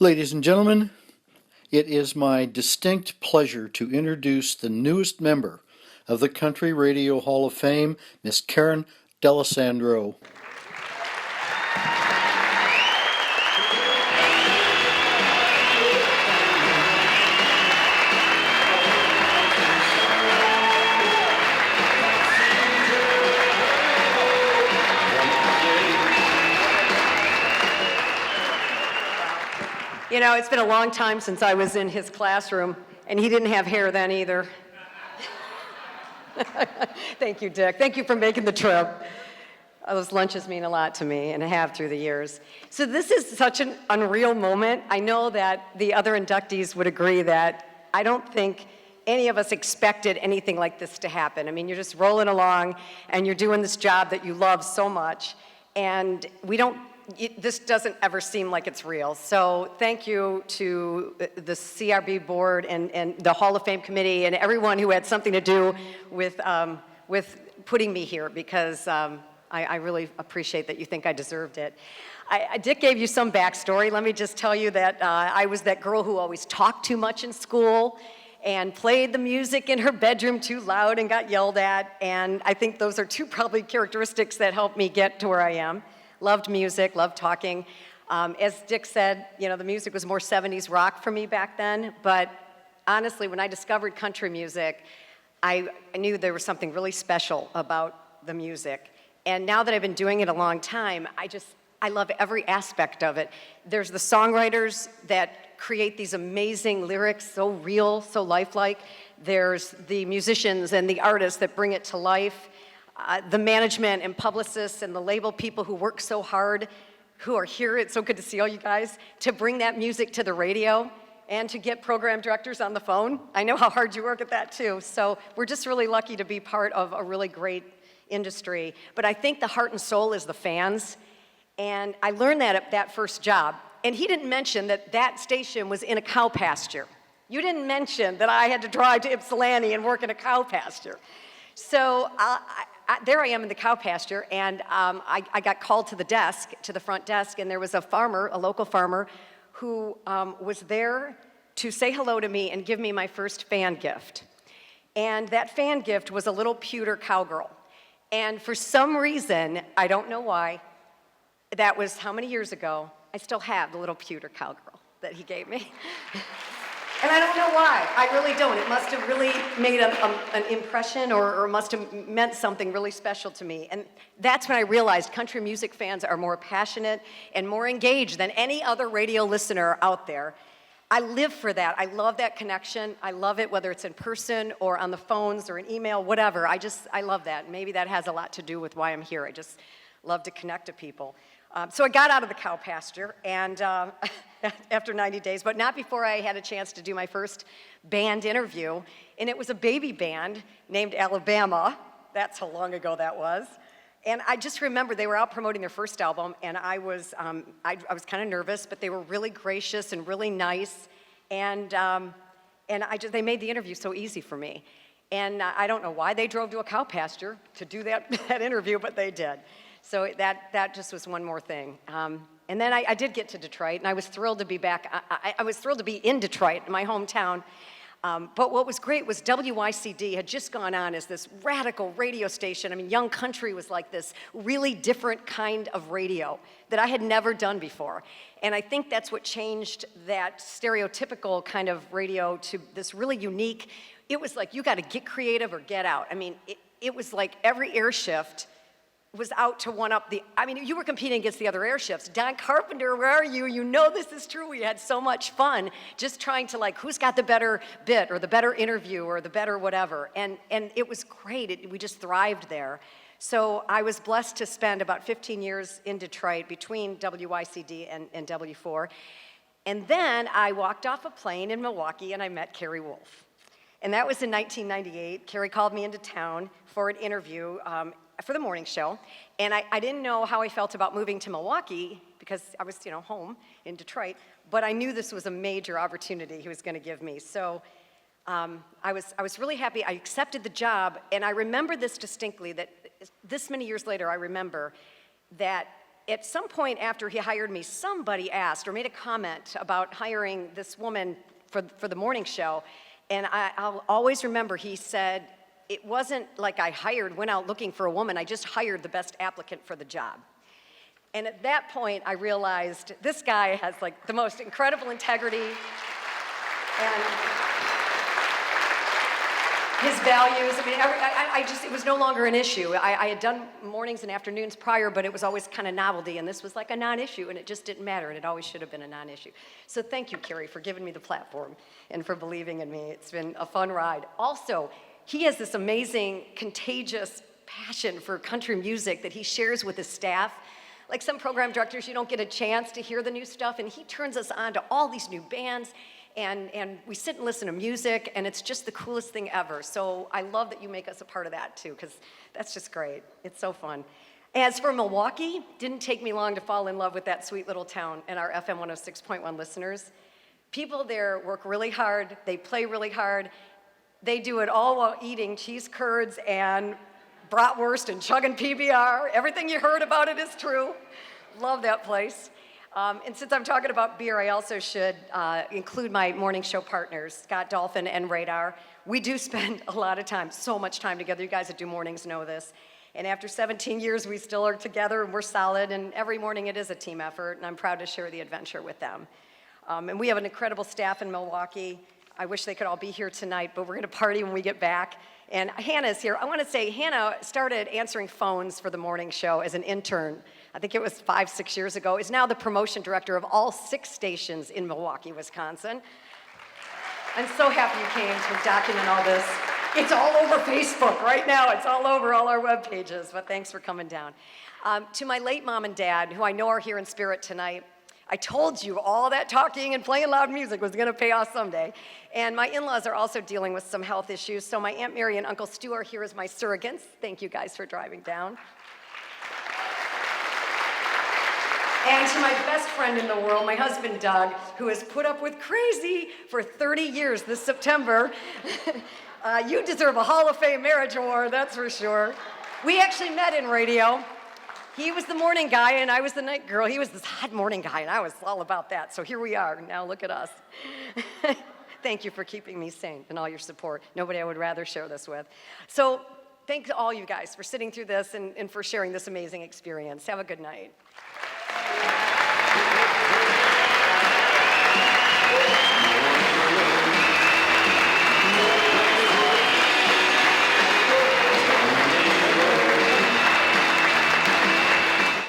Ladies and gentlemen, it is my distinct pleasure to introduce the newest member of the Country Radio Hall of Fame, Miss Karen Dalessandro. You know, it's been a long time since I was in his classroom, and he didn't have hair then either. Thank you, Dick. Thank you for making the trip. Those lunches mean a lot to me, and have through the years. So this is such an unreal moment. I know that the other inductees would agree that I don't think any of us expected anything like this to happen. I mean, you're just rolling along, and you're doing this job that you love so much, and this doesn't ever seem like it's real. So thank you to the CRB board and the Hall of Fame committee and everyone who had something to do with putting me here, because I really appreciate that you think I deserved it. Dick gave you some backstory. Let me just tell you that I was that girl who always talked too much in school and played the music in her bedroom too loud and got yelled at. And I think those are two probably characteristics that helped me get to where I am. Loved music, loved talking. As Dick said, you know, the music was more 70s rock for me back then, but honestly, when I discovered country music, I knew there was something really special about the music. And now that I've been doing it a long time, I love every aspect of it. There's the songwriters that create these amazing lyrics, so real, so lifelike. There's the musicians and the artists that bring it to life. The management and publicists and the label people who work so hard, who are here, it's so good to see all you guys, to bring that music to the radio and to get program directors on the phone. I know how hard you work at that too. So we're just really lucky to be part of a really great industry. But I think the heart and soul is the fans. And I learned that at that first job. And he didn't mention that that station was in a cow pasture. You didn't mention that I had to drive to Ypsilanti and work in a cow pasture. So there I am in the cow pasture, and I got called to the front desk, and there was a local farmer, who was there to say hello to me and give me my first fan gift. And that fan gift was a little pewter cowgirl. And for some reason, I don't know why, that was how many years ago, I still have the little pewter cowgirl that he gave me. And I don't know why. I really don't. It must have really made an impression or must have meant something really special to me. And that's when I realized country music fans are more passionate and more engaged than any other radio listener out there. I live for that. I love that connection. I love it, whether it's in person or on the phones or an email, whatever. I love that. Maybe that has a lot to do with why I'm here. I just love to connect to people. So I got out of the cow pasture and after 90 days, but not before I had a chance to do my first band interview. And it was a baby band named Alabama. That's how long ago that was. And I just remember they were out promoting their first album, and I was kind of nervous, but they were really gracious and really nice. And they made the interview so easy for me. And I don't know why they drove to a cow pasture to do that interview, but they did. So that just was one more thing. And then I did get to Detroit, and I was thrilled to be back. I was thrilled to be in Detroit, my hometown. But what was great was WYCD had just gone on as this radical radio station. I mean, Young Country was like this really different kind of radio that I had never done before. And I think that's what changed that stereotypical kind of radio to this really unique. It was like, you got to get creative or get out. I mean, it was like every air shift was out to one-up you were competing against the other airships. Don Carpenter, where are you? You know this is true. We had so much fun just trying to who's got the better bit or the better interview or the better whatever. And it was great. We just thrived there. So I was blessed to spend about 15 years in Detroit between WYCD and W4. And then I walked off a plane in Milwaukee and I met Carrie Wolf. And that was in 1998. Carrie called me into town for an interview for the morning show, and I didn't know how I felt about moving to Milwaukee because I was, home in Detroit, but I knew this was a major opportunity he was going to give me. So I was really happy. I accepted the job, and I remember this distinctly, that this many years later, I remember that at some point after he hired me, somebody asked or made a comment about hiring this woman for the morning show. And I'll always remember he said, it wasn't like I went out looking for a woman, I just hired the best applicant for the job. And at that point, I realized this guy has like the most incredible integrity and his values. I mean, it was no longer an issue. I had done mornings and afternoons prior, but it was always kind of novelty, and this was like a non-issue, and it just didn't matter, and it always should have been a non-issue. So thank you, Carrie, for giving me the platform and for believing in me. It's been a fun ride. Also, he has this amazing, contagious passion for country music that he shares with his staff. Like some program directors, you don't get a chance to hear the new stuff, and he turns us on to all these new bands, and we sit and listen to music, and it's just the coolest thing ever. So I love that you make us a part of that, too, because that's just great. It's so fun. As for Milwaukee, didn't take me long to fall in love with that sweet little town and our FM 106.1 listeners. People there work really hard. They play really hard. They do it all while eating cheese curds and bratwurst and chugging PBR. Everything you heard about it is true. Love that place. And since I'm talking about beer, I also should include my morning show partners, Scott Dolphin and Radar. We do spend a lot of time, so much time together. You guys that do mornings know this. And after 17 years, we still are together and we're solid. And every morning it is a team effort, and I'm proud to share the adventure with them. And we have an incredible staff in Milwaukee. I wish they could all be here tonight, but we're going to party when we get back. And Hannah's here. I want to say Hannah started answering phones for the morning show as an intern. I think it was 5-6 years ago. Is now the promotion director of all 6 stations in Milwaukee, Wisconsin. I'm so happy you came to document all this. It's all over Facebook right now. It's all over all our web pages, but thanks for coming down. To my late mom and dad, who I know are here in spirit tonight, I told you all that talking and playing loud music was gonna pay off someday. And my in-laws are also dealing with some health issues, so my Aunt Mary and Uncle Stu are here as my surrogates. Thank you guys for driving down. And to my best friend in the world, my husband Doug, who has put up with crazy for 30 years this September. You deserve a Hall of Fame marriage award, that's for sure. We actually met in radio. He was the morning guy and I was the night girl. He was this hot morning guy and I was all about that. So here we are. Now look at us. Thank you for keeping me sane and all your support. Nobody I would rather share this with. So thanks to all you guys for sitting through this and for sharing this amazing experience. Have a good night.